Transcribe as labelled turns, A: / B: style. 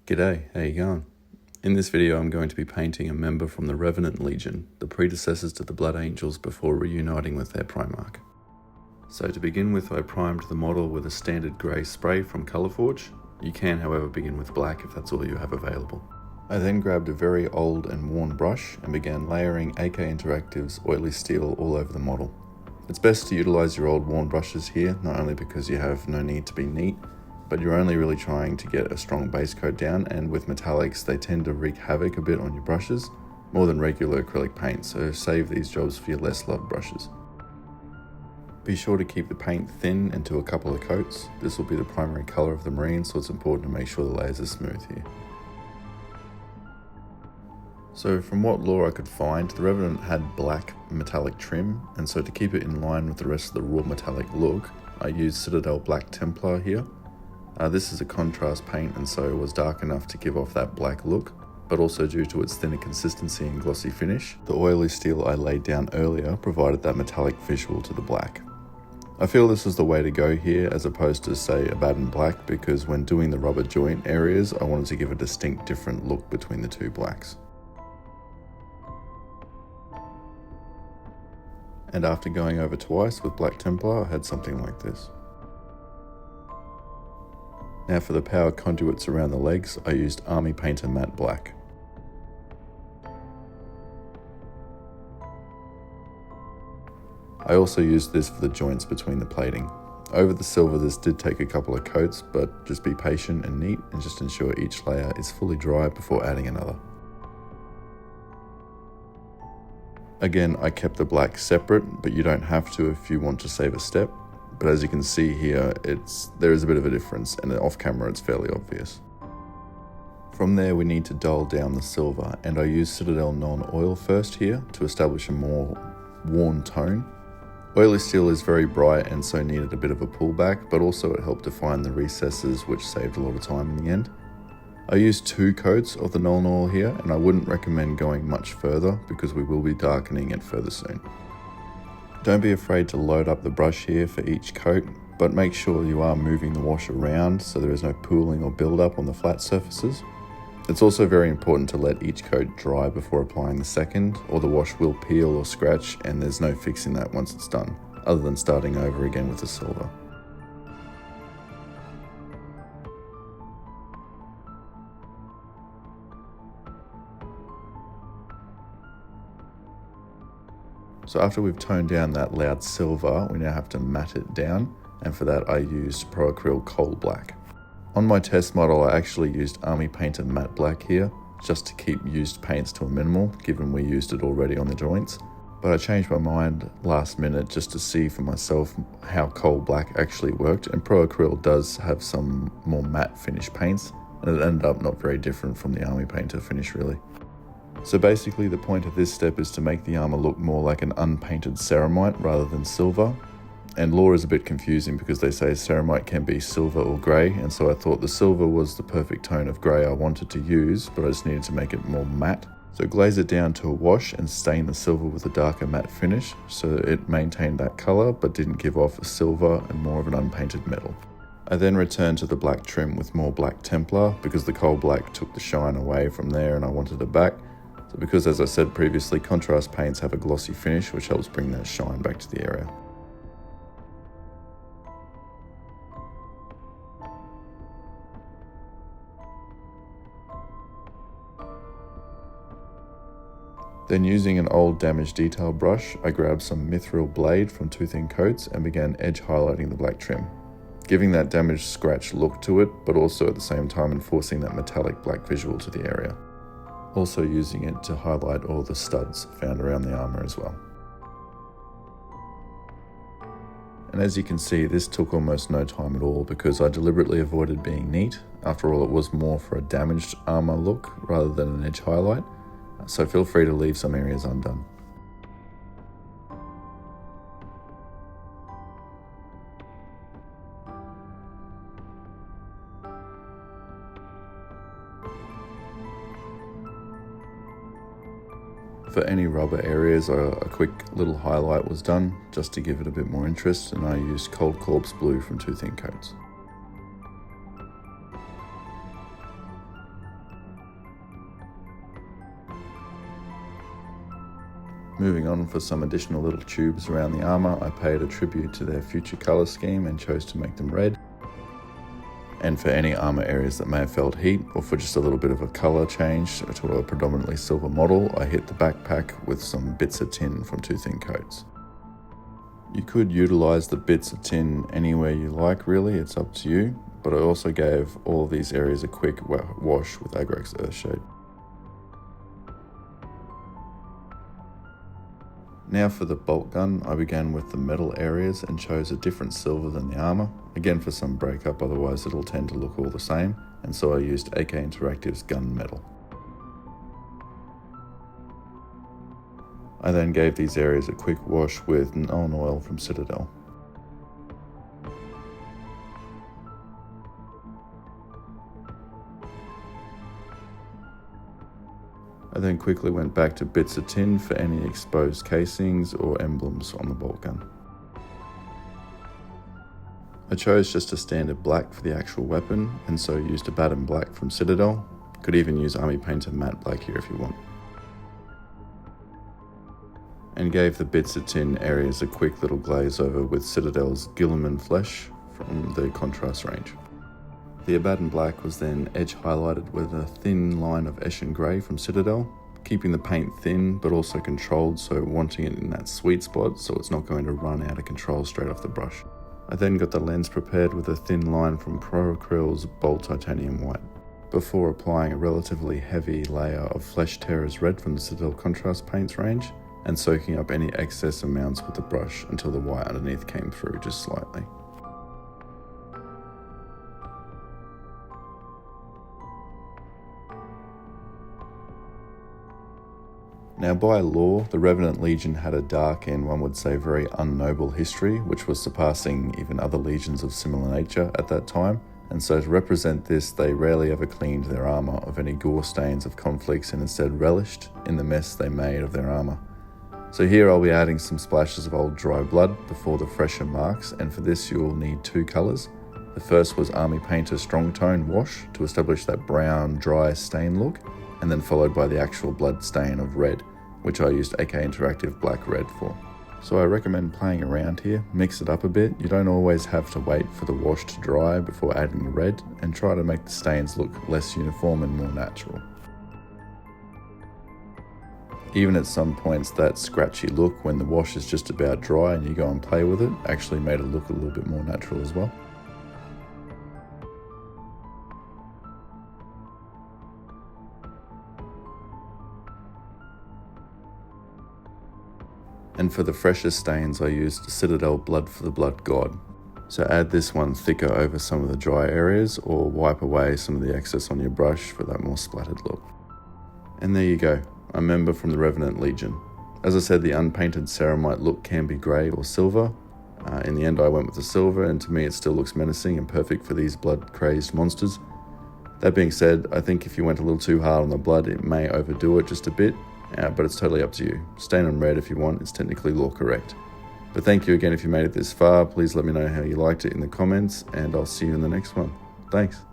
A: G'day, how you going? In this video I'm going to be painting a member from the Revenant Legion, the predecessors to the Blood Angels before reuniting with their Primarch. So to begin with, I primed the model with a standard grey spray from Colourforge. You can however begin with black if that's all you have available. I then grabbed a very old and worn brush and began layering AK Interactive's oily steel all over the model. It's best to utilise your old worn brushes here, not only because you have no need to be neat, but you're only really trying to get a strong base coat down, and with metallics they tend to wreak havoc a bit on your brushes, more than regular acrylic paint, so save these jobs for your less loved brushes. Be sure to keep the paint thin and to a couple of coats. This will be the primary colour of the Marine, so it's important to make sure the layers are smooth here. So from what lore I could find, the Revenant had black metallic trim, and so to keep it in line with the rest of the raw metallic look, I used Citadel Black Templar here. This is a contrast paint and so was dark enough to give off that black look, but also due to its thinner consistency and glossy finish, the oily steel I laid down earlier provided that metallic visual to the black. I feel this is the way to go here as opposed to say Abaddon Black, because when doing the rubber joint areas I wanted to give a distinct different look between the two blacks. And after going over twice with Black Templar I had something like this. Now for the power conduits around the legs, I used Army Painter Matte Black. I also used this for the joints between the plating. Over the silver this did take a couple of coats, but just be patient and neat and just ensure each layer is fully dry before adding another. Again, I kept the black separate, but you don't have to if you want to save a step. But as you can see here, there is a bit of a difference, and off camera it's fairly obvious. From there we need to dial down the silver, and I used Citadel Non-Oil first here to establish a more worn tone. Oily steel is very bright and so needed a bit of a pullback, but also it helped define the recesses, which saved a lot of time in the end. I used 2 coats of the Non-Oil here, and I wouldn't recommend going much further because we will be darkening it further soon. Don't be afraid to load up the brush here for each coat, but make sure you are moving the wash around so there is no pooling or build-up on the flat surfaces. It's also very important to let each coat dry before applying the second, or the wash will peel or scratch and there's no fixing that once it's done, other than starting over again with the silver. So after we've toned down that loud silver, we now have to matte it down, and for that I used Pro Acryl Coal Black. On my test model I actually used Army Painter Matte Black here, just to keep used paints to a minimal, given we used it already on the joints. But I changed my mind last minute just to see for myself how Coal Black actually worked, and Pro Acryl does have some more matte finish paints, and it ended up not very different from the Army Painter finish really. So basically the point of this step is to make the armour look more like an unpainted ceramite rather than silver. And lore is a bit confusing because they say ceramite can be silver or grey, and so I thought the silver was the perfect tone of grey I wanted to use, but I just needed to make it more matte. So glaze it down to a wash and stain the silver with a darker matte finish so it maintained that colour but didn't give off a silver and more of an unpainted metal. I then returned to the black trim with more Black Templar because the coal black took the shine away from there and I wanted it back. So because, as I said previously, contrast paints have a glossy finish which helps bring that shine back to the area. Then using an old damaged detail brush, I grabbed some mithril blade from 2 thin coats and began edge highlighting the black trim, giving that damaged scratch look to it, but also at the same time enforcing that metallic black visual to the area. Also using it to highlight all the studs found around the armour as well. And as you can see, this took almost no time at all because I deliberately avoided being neat. After all, it was more for a damaged armour look rather than an edge highlight, so feel free to leave some areas undone. For any rubber areas, a quick little highlight was done just to give it a bit more interest, and I used Cold Corpse Blue from 2 thin coats. Moving on, for some additional little tubes around the armour, I paid a tribute to their future colour scheme and chose to make them red. And for any armour areas that may have felt heat, or for just a little bit of a colour change to a predominantly silver model, I hit the backpack with some bits of tin from 2 thin coats. You could utilise the bits of tin anywhere you like, really, it's up to you, but I also gave all of these areas a quick wash with Agrax Earthshade. Now for the bolt gun, I began with the metal areas and chose a different silver than the armour, again for some breakup, otherwise it'll tend to look all the same, and so I used AK Interactive's gun metal. I then gave these areas a quick wash with Nuln Oil from Citadel. I then quickly went back to bits of tin for any exposed casings or emblems on the bolt gun. I chose just a standard black for the actual weapon, and so used a Batten Black from Citadel. Could even use Army Painter Matte Black here if you want. And gave the bits of tin areas a quick little glaze over with Citadel's Guilliman Flesh from the contrast range. The Abaddon Black was then edge highlighted with a thin line of Eshin Grey from Citadel, keeping the paint thin but also controlled, so wanting it in that sweet spot so it's not going to run out of control straight off the brush. I then got the lens prepared with a thin line from Pro-Acryl's Bold Titanium White, before applying a relatively heavy layer of Flesh Terror's Red from the Citadel Contrast Paints range, and soaking up any excess amounts with the brush until the white underneath came through just slightly. Now by law, the Revenant Legion had a dark and one would say very unnoble history, which was surpassing even other legions of similar nature at that time, and so to represent this, they rarely ever cleaned their armour of any gore stains of conflicts and instead relished in the mess they made of their armour. So here I'll be adding some splashes of old dry blood before the fresher marks, and for this you will need 2 colours. The first was Army Painter Strong Tone Wash to establish that brown, dry stain look, and then followed by the actual blood stain of red, which I used AK Interactive Black Red for. So I recommend playing around here, mix it up a bit. You don't always have to wait for the wash to dry before adding the red, and try to make the stains look less uniform and more natural. Even at some points, that scratchy look when the wash is just about dry and you go and play with it actually made it look a little bit more natural as well. And for the fresher stains, I used Citadel Blood for the Blood God. So add this one thicker over some of the dry areas, or wipe away some of the excess on your brush for that more splattered look. And there you go, a member from the Revenant Legion. As I said, the unpainted ceramite look can be grey or silver. In the end I went with the silver, and to me it still looks menacing and perfect for these blood-crazed monsters. That being said, I think if you went a little too hard on the blood, it may overdo it just a bit. But it's totally up to you. Stain on red if you want, it's technically law correct. But thank you again if you made it this far. Please let me know how you liked it in the comments, and I'll see you in the next one. Thanks.